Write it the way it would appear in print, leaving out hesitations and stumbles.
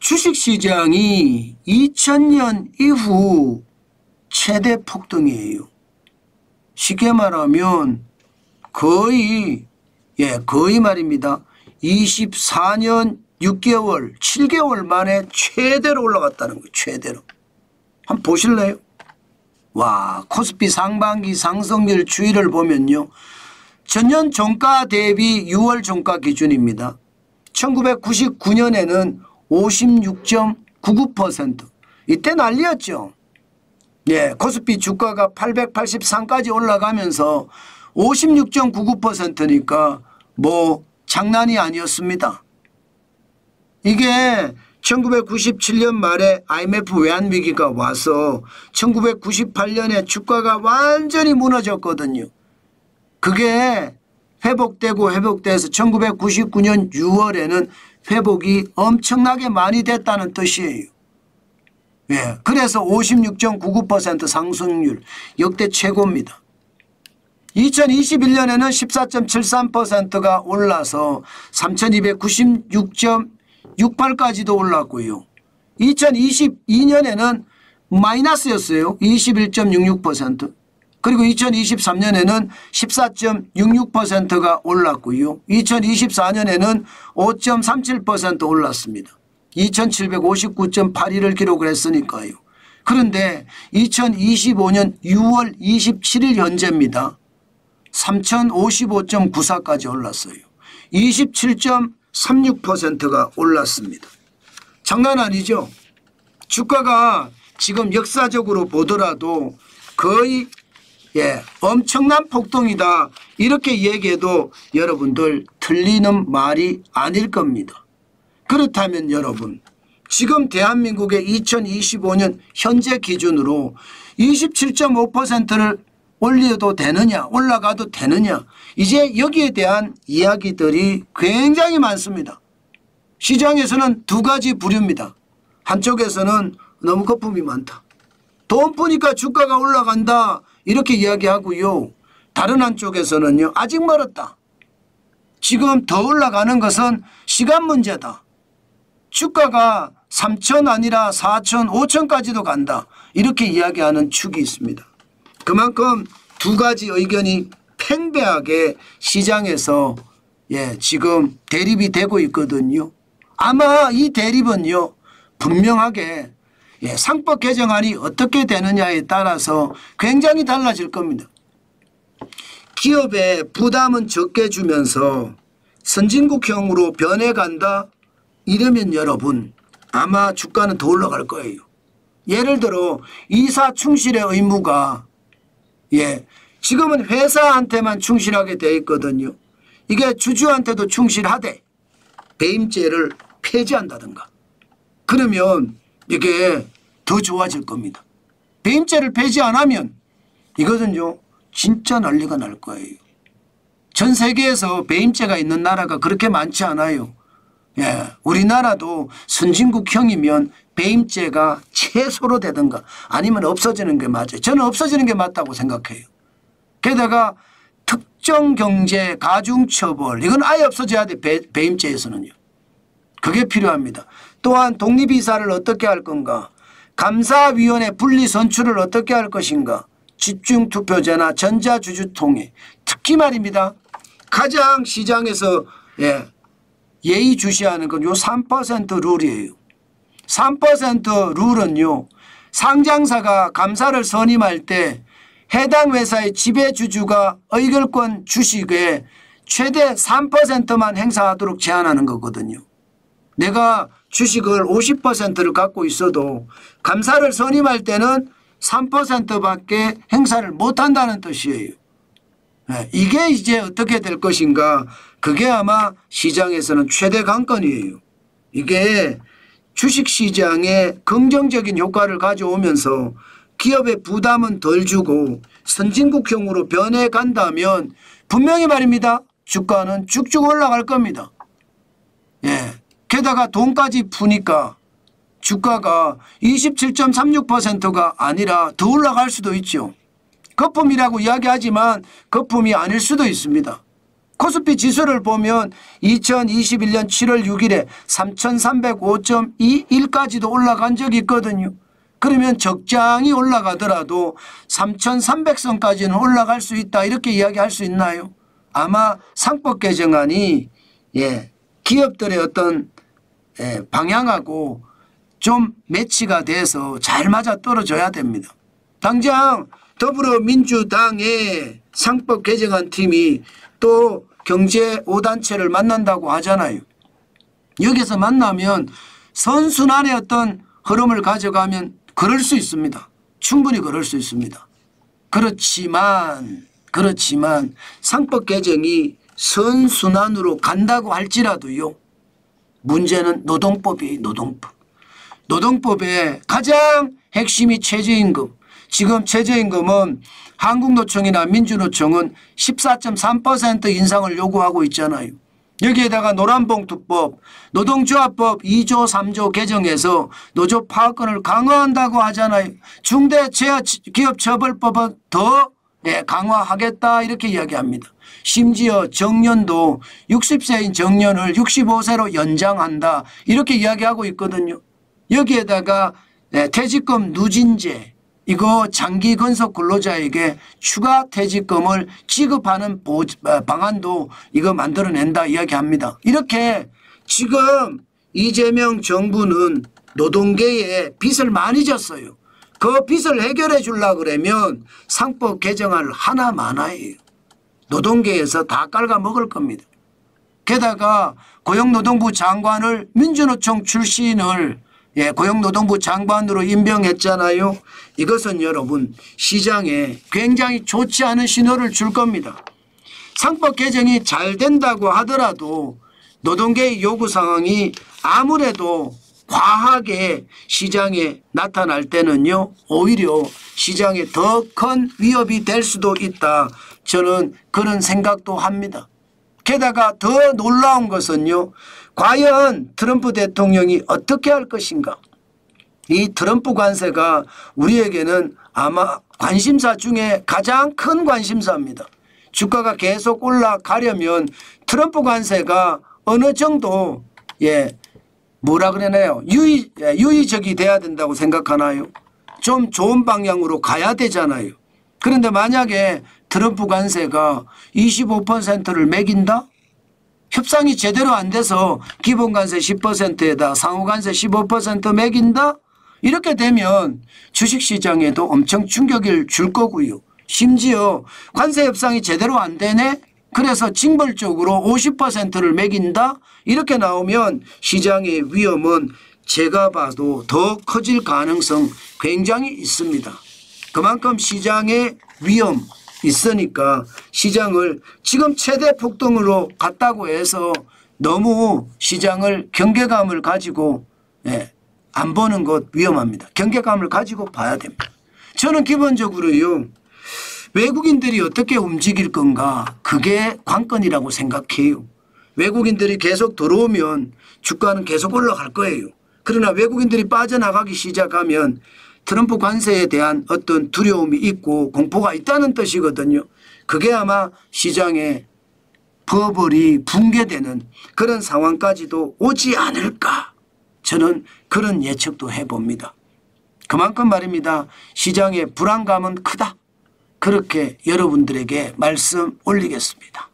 주식시장이 2000년 이후 최대 폭등이에요. 쉽게 말하면 거의 말입니다. 24년 6개월, 7개월 만에 최대로 올라갔다는 거예요. 최대로. 한번 보실래요? 와, 코스피 상반기 상승률 추이를 보면요. 전년 종가 대비 6월 종가 기준입니다. 1999년에는 56.99%. 이때 난리였죠. 예, 코스피 주가가 883까지 올라가면서 56.99%니까 뭐 장난이 아니었습니다. 이게 1997년 말에 IMF 외환위기가 와서 1998년에 주가가 완전히 무너졌거든요. 그게 회복돼서 1999년 6월에는 회복이 엄청나게 많이 됐다는 뜻이에요. 예, 그래서 56.99% 상승률 역대 최고입니다. 2021년에는 14.73%가 올라서 3296.68까지도 올랐고요. 2022년에는 마이너스였어요. 21.66%. 그리고 2023년에는 14.66%가 올랐고요. 2024년에는 5.37% 올랐습니다. 2759.81을 기록을 했으니까요. 그런데 2025년 6월 27일 현재입니다. 3055.94까지 올랐어요. 27.36%가 올랐습니다. 장난 아니죠. 주가가 지금 역사적으로 보더라도 거의 엄청난 폭등이다 이렇게 얘기해도 여러분들 틀리는 말이 아닐 겁니다. 그렇다면 여러분 지금 대한민국의 2025년 현재 기준으로 27.5%를 올려도 되느냐 올라가도 되느냐 이제 여기에 대한 이야기들이 굉장히 많습니다. 시장에서는 두 가지 부류입니다. 한쪽에서는 너무 거품이 많다. 돈 푸니까 주가가 올라간다 이렇게 이야기하고요. 다른 한쪽에서는요. 아직 멀었다. 지금 더 올라가는 것은 시간 문제다. 주가가 3천 아니라 4천 5천까지도 간다. 이렇게 이야기하는 축이 있습니다. 그만큼 두 가지 의견이 팽배하게 시장에서 지금 대립이 되고 있거든요. 아마 이 대립은요. 분명하게 상법 개정안이 어떻게 되느냐에 따라서 굉장히 달라질 겁니다. 기업의 부담은 적게 주면서 선진국형으로 변해간다 이러면 여러분 아마 주가는 더 올라갈 거예요. 예를 들어 이사 충실의 의무가 지금은 회사한테만 충실하게 돼 있거든요. 이게 주주한테도 충실하되 배임죄를 폐지한다든가 그러면 이게 더 좋아질 겁니다. 배임죄를 폐지 안 하면 이거는요 진짜 난리가 날 거예요. 전 세계에서 배임죄가 있는 나라가 그렇게 많지 않아요. 우리나라도 선진국형이면 배임죄가 최소로 되든가 아니면 없어지는 게 맞아요. 저는 없어지는 게 맞다고 생각해요. 게다가 특정 경제 가중처벌 이건 아예 없어져야 돼. 배임죄에서는요. 그게 필요합니다. 또한 독립이사를 어떻게 할 건가 감사위원회 분리선출을 어떻게 할 것인가 집중투표제나 전자주주통해 특히 말입니다. 가장 시장에서 예의주시하는 건 요 3% 룰이에요. 3% 룰은요. 상장사가 감사를 선임할 때 해당 회사의 지배주주가 의결권 주식의 최대 3%만 행사하도록 제한하는 거거든요. 내가 주식을 50%를 갖고 있어도 감사를 선임할 때는 3%밖에 행사를 못한다는 뜻이에요. 이게 이제 어떻게 될 것인가 그게 아마 시장에서는 최대 관건이에요. 이게 주식시장에 긍정적인 효과를 가져오면서 기업의 부담은 덜 주고 선진국형으로 변해간다면 분명히 말입니다. 주가는 쭉쭉 올라갈 겁니다. 게다가 돈까지 푸니까 주가가 27.36%가 아니라 더 올라갈 수도 있죠. 거품이라고 이야기하지만 거품이 아닐 수도 있습니다. 코스피 지수를 보면 2021년 7월 6일에 3305.21까지도 올라간 적이 있거든요. 그러면 적당히 올라가더라도 3300선까지는 올라갈 수 있다 이렇게 이야기할 수 있나요? 아마 상법 개정안이 기업들의 어떤 방향하고 좀 매치가 돼서 잘 맞아 떨어져야 됩니다. 당장 더불어민주당의 상법 개정안 팀이 또 경제 5단체를 만난다고 하잖아요. 여기서 만나면 선순환의 어떤 흐름을 가져가면 그럴 수 있습니다. 충분히 그럴 수 있습니다. 그렇지만 상법 개정이 선순환으로 간다고 할지라도요. 문제는 노동법이에요. 노동법의 가장 핵심이 최저임금. 지금 최저임금은 한국노총이나 민주노총은 14.3% 인상을 요구하고 있잖아요. 여기에다가 노란봉투법, 노동조합법 2조 3조 개정해서 노조 파업권을 강화한다고 하잖아요. 중대기업처벌법은 더 강화하겠다 이렇게 이야기합니다. 심지어 정년도 60세인 정년을 65세로 연장한다 이렇게 이야기하고 있거든요. 여기에다가 퇴직금 누진제 이거 장기 근속 근로자에게 추가 퇴직금을 지급하는 방안도 이거 만들어낸다 이야기합니다. 이렇게 지금 이재명 정부는 노동계에 빚을 많이 졌어요. 그 빚을 해결해 주려고 그러면 상법 개정을 하나마나예요. 노동계에서 다 깔아 먹을 겁니다. 게다가 고용노동부 장관을 민주노총 출신을 고용노동부 장관으로 임명했잖아요. 이것은 여러분 시장에 굉장히 좋지 않은 신호를 줄 겁니다. 상법 개정이 잘 된다고 하더라도 노동계의 요구 상황이 아무래도 과하게 시장에 나타날 때는요. 오히려 시장에 더 큰 위협이 될 수도 있다. 저는 그런 생각도 합니다. 게다가 더 놀라운 것은요. 과연 트럼프 대통령이 어떻게 할 것인가. 이 트럼프 관세가 우리에게는 아마 관심사 중에 가장 큰 관심사입니다. 주가가 계속 올라가려면 트럼프 관세가 어느 정도 뭐라 그러나요? 유의적이 돼야 된다고 생각하나요? 좀 좋은 방향으로 가야 되잖아요. 그런데 만약에 트럼프 관세가 25%를 매긴다? 협상이 제대로 안 돼서 기본관세 10%에다 상호관세 15% 매긴다? 이렇게 되면 주식시장에도 엄청 충격을 줄 거고요. 심지어 관세 협상이 제대로 안 되네? 그래서 징벌적으로 50%를 매긴다? 이렇게 나오면 시장의 위험은 제가 봐도 더 커질 가능성 굉장히 있습니다. 그만큼 시장의 위험 있으니까 시장을 지금 최대 폭등으로 갔다고 해서 너무 시장을 경계감을 가지고 안 보는 것 위험합니다. 경계감을 가지고 봐야 됩니다. 저는 기본적으로요. 외국인들이 어떻게 움직일 건가 그게 관건이라고 생각해요. 외국인들이 계속 들어오면 주가는 계속 올라갈 거예요. 그러나 외국인들이 빠져나가기 시작하면 트럼프 관세에 대한 어떤 두려움이 있고 공포가 있다는 뜻이거든요. 그게 아마 시장에 버블이 붕괴되는 그런 상황까지도 오지 않을까. 저는 그런 예측도 해봅니다. 그만큼 말입니다. 시장의 불안감은 크다. 그렇게 여러분들에게 말씀 올리겠습니다.